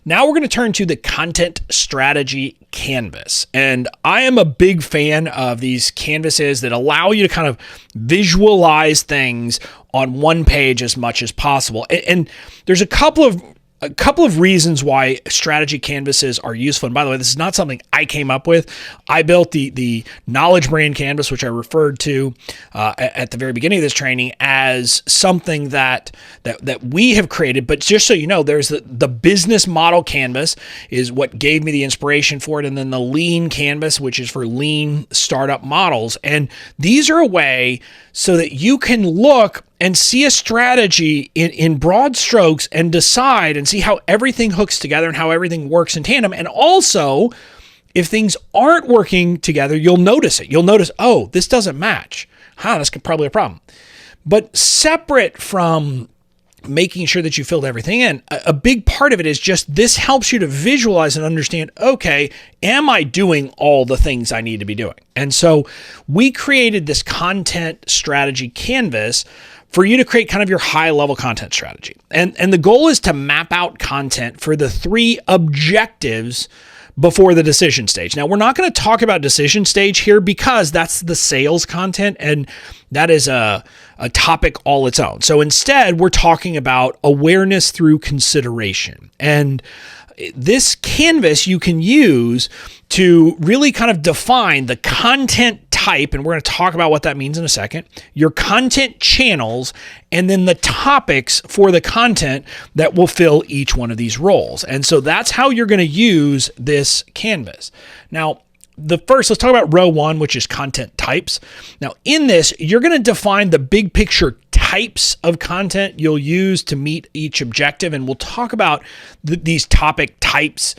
Now we're going to turn to the content strategy canvas. And I am a big fan of these canvases that allow you to kind of visualize things on one page as much as possible. And there's a couple of reasons why strategy canvases are useful. And by the way, this is not something I came up with. I built the knowledge brand canvas, which I referred to at the very beginning of this training as something that we have created. But just so you know, there's the business model canvas is what gave me the inspiration for it. And then the lean canvas, which is for lean startup models. And these are a way so that you can look and see a strategy in broad strokes and decide and see how everything hooks together and how everything works in tandem. And also, if things aren't working together, you'll notice it. You'll notice, oh, this doesn't match. That's probably a problem. But separate from making sure that you filled everything in, a big part of it is just this helps you to visualize and understand, okay, am I doing all the things I need to be doing? And so we created this content strategy canvas for you to create kind of your high level content strategy. And the goal is to map out content for the 3 objectives before the decision stage. Now, we're not going to talk about decision stage here because that's the sales content and that is a topic all its own. So instead, we're talking about awareness through consideration. And this canvas you can use to really kind of define the content type, and we're going to talk about what that means in a second, your content channels, and then the topics for the content that will fill each one of these roles. And so that's how you're going to use this canvas. Now, let's talk about row 1, which is content types. Now, in this, you're going to define the big picture types of content you'll use to meet each objective. And we'll talk about these topic types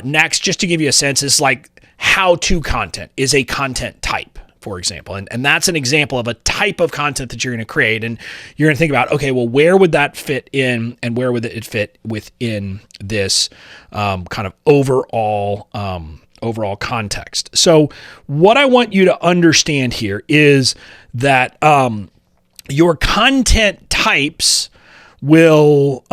next, just to give you a sense. It's like how-to content is a content type, for example. And that's an example of a type of content that you're going to create. And you're going to think about, okay, well, where would that fit in and where would it fit within this kind of overall context. So what I want you to understand here is that your content types will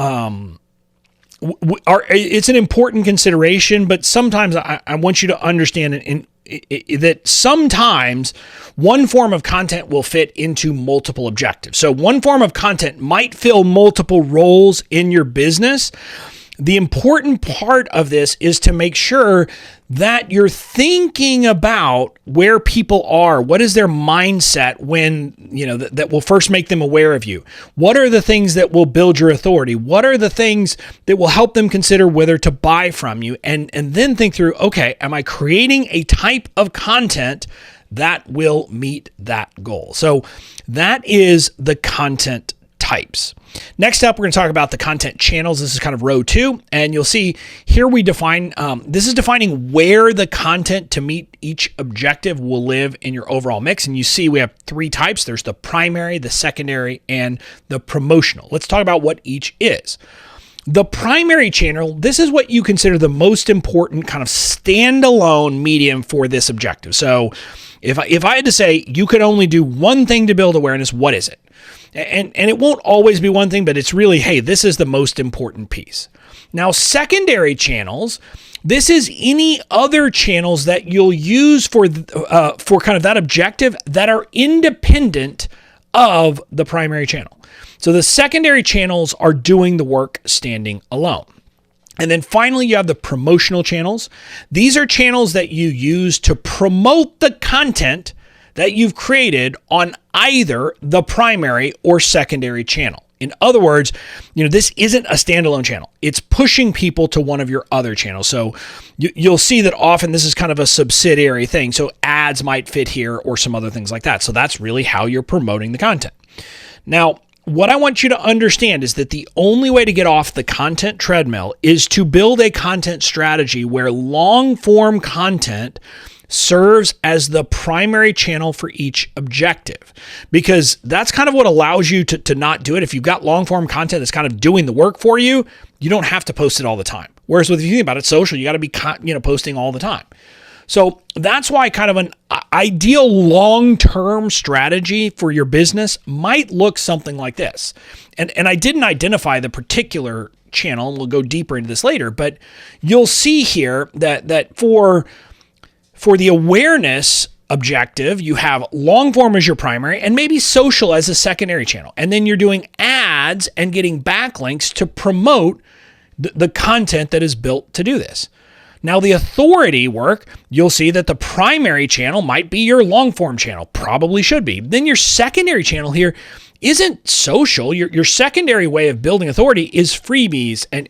it's an important consideration, but sometimes I want you to understand that sometimes one form of content will fit into multiple objectives. So one form of content might fill multiple roles in your business. The important part of this is to make sure that you're thinking about where people are. What is their mindset when, that will first make them aware of you? What are the things that will build your authority? What are the things that will help them consider whether to buy from you? And then think through, okay, am I creating a type of content that will meet that goal? So that is the content types. Next up, we're going to talk about the content channels. This is kind of row 2, and you'll see here we define, this is defining where the content to meet each objective will live in your overall mix. And you see we have 3 types. There's the primary, the secondary, and the promotional. Let's talk about what each is. The primary channel, this is what you consider the most important kind of standalone medium for this objective. So if I had to say you could only do one thing to build awareness, what is it? And it won't always be one thing, but it's really, hey, this is the most important piece. Now, secondary channels, this is any other channels that you'll use for kind of that objective that are independent of the primary channel. So the secondary channels are doing the work standing alone. And then finally, you have the promotional channels. These are channels that you use to promote the content that you've created on either the primary or secondary channel. In other words, this isn't a standalone channel. It's pushing people to one of your other channels. So you'll see that often this is kind of a subsidiary thing. So ads might fit here or some other things like that. So that's really how you're promoting the content. Now, what I want you to understand is that the only way to get off the content treadmill is to build a content strategy where long-form content serves as the primary channel for each objective, because that's kind of what allows you to not do it. If you've got long-form content that's kind of doing the work for you, you don't have to post it all the time. Whereas if you think about it, social, you got to be posting all the time. So that's why kind of an ideal long-term strategy for your business might look something like this. And I didn't identify the particular channel, and we'll go deeper into this later, but you'll see here that for the awareness objective, you have long form as your primary and maybe social as a secondary channel. And then you're doing ads and getting backlinks to promote the content that is built to do this. Now, the authority work, you'll see that the primary channel might be your long form channel, probably should be. Then your secondary channel here isn't social. Your secondary way of building authority is freebies and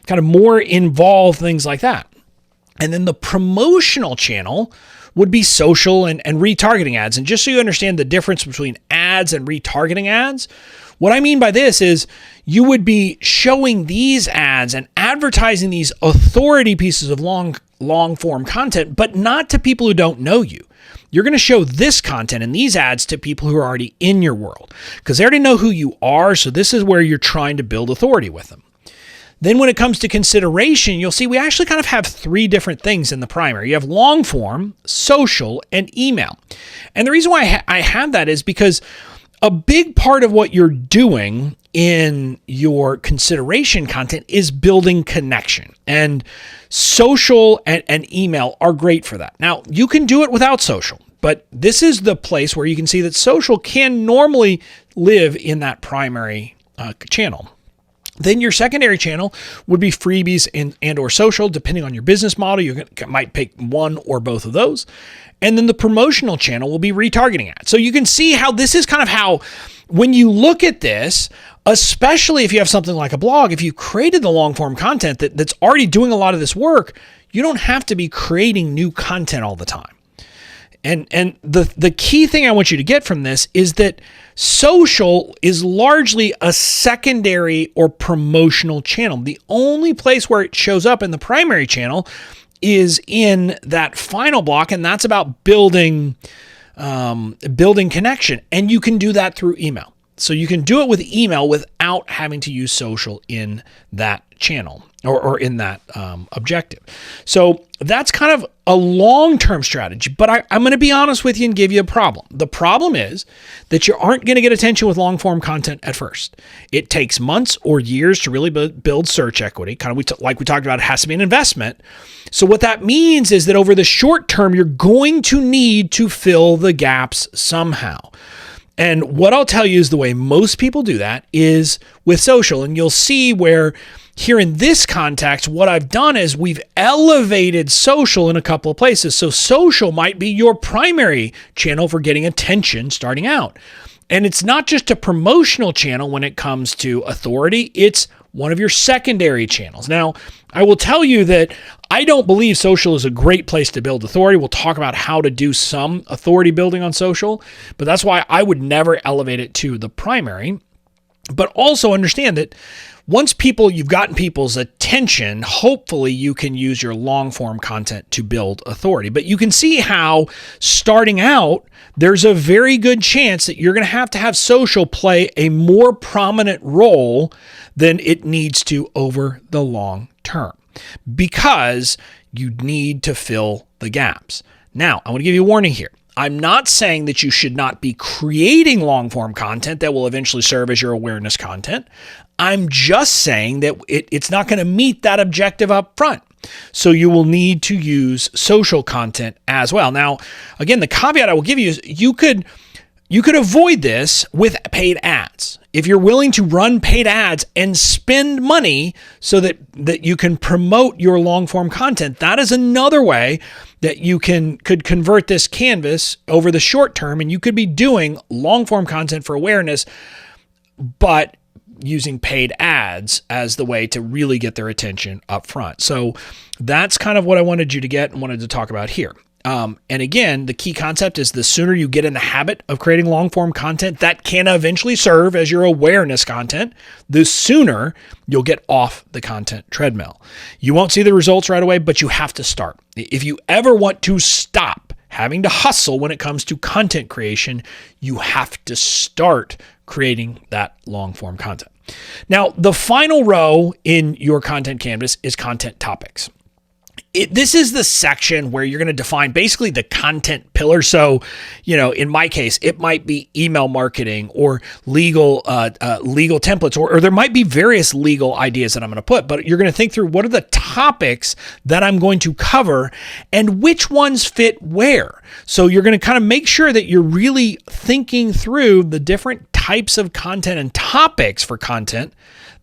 kind of more involved things like that. And then the promotional channel would be social and retargeting ads. And just so you understand the difference between ads and retargeting ads, what I mean by this is you would be showing these ads and advertising these authority pieces of long form content, but not to people who don't know you. You're going to show this content and these ads to people who are already in your world because they already know who you are. So this is where you're trying to build authority with them. Then when it comes to consideration, you'll see we actually kind of have three different things in the primary. You have long form, social, and email. And the reason why I have that is because a big part of what you're doing in your consideration content is building connection. And social and email are great for that. Now, you can do it without social, but this is the place where you can see that social can normally live in that primary channel. Then your secondary channel would be freebies and or social, depending on your business model. You might pick one or both of those. And then the promotional channel will be retargeting ads. So you can see how this is kind of how, when you look at this, especially if you have something like a blog, if you created the long form content that's already doing a lot of this work, you don't have to be creating new content all the time. And the key thing I want you to get from this is that social is largely a secondary or promotional channel. The only place where it shows up in the primary channel is in that final block, and that's about building connection. And you can do that through email. So you can do it with email without having to use social in that channel or in that objective. So that's kind of a long-term strategy, but I'm going to be honest with you and give you a problem. The problem is that you aren't going to get attention with long-form content at first. It takes months or years to really build search equity. Kind of like we talked about, it has to be an investment. So what that means is that over the short term, you're going to need to fill the gaps somehow. And what I'll tell you is the way most people do that is with social. And you'll see where here in this context, what I've done is we've elevated social in a couple of places. So social might be your primary channel for getting attention starting out. And it's not just a promotional channel when it comes to authority. It's one of your secondary channels. Now, I will tell you that I don't believe social is a great place to build authority. We'll talk about how to do some authority building on social, but that's why I would never elevate it to the primary. But also understand that once you've gotten people's attention, hopefully you can use your long form content to build authority. But you can see how starting out, there's a very good chance that you're going to have social play a more prominent role than it needs to over the long term because you need to fill the gaps. Now, I want to give you a warning here. I'm not saying that you should not be creating long-form content that will eventually serve as your awareness content. I'm just saying that it's not going to meet that objective up front. So you will need to use social content as well. Now, again, the caveat I will give you is you could avoid this with paid ads. If you're willing to run paid ads and spend money so that you can promote your long-form content, that is another way that you could convert this canvas over the short term, and you could be doing long-form content for awareness, but using paid ads as the way to really get their attention up front. So that's kind of what I wanted you to get and wanted to talk about here. And again, the key concept is the sooner you get in the habit of creating long-form content that can eventually serve as your awareness content, the sooner you'll get off the content treadmill. You won't see the results right away, but you have to start. If you ever want to stop having to hustle when it comes to content creation, you have to start creating that long-form content. Now, the final row in your content canvas is content topics. this is the section where you're going to define basically the content pillar. So, in my case, it might be email marketing or legal templates, or there might be various legal ideas that I'm going to put, but you're going to think through what are the topics that I'm going to cover and which ones fit where. So you're going to kind of make sure that you're really thinking through the different types of content and topics for content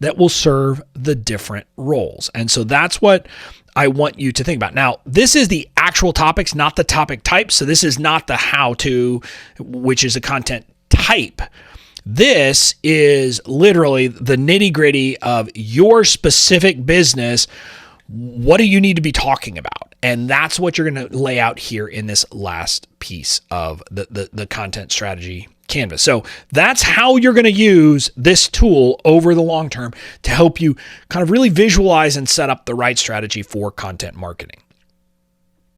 that will serve the different roles. And so that's what I want you to think about. Now, this is the actual topics, not the topic type. So this is not the how-to, which is a content type. This is literally the nitty-gritty of your specific business. What do you need to be talking about? And that's what you're going to lay out here in this last piece of the content strategy canvas. So that's how you're going to use this tool over the long term to help you kind of really visualize and set up the right strategy for content marketing.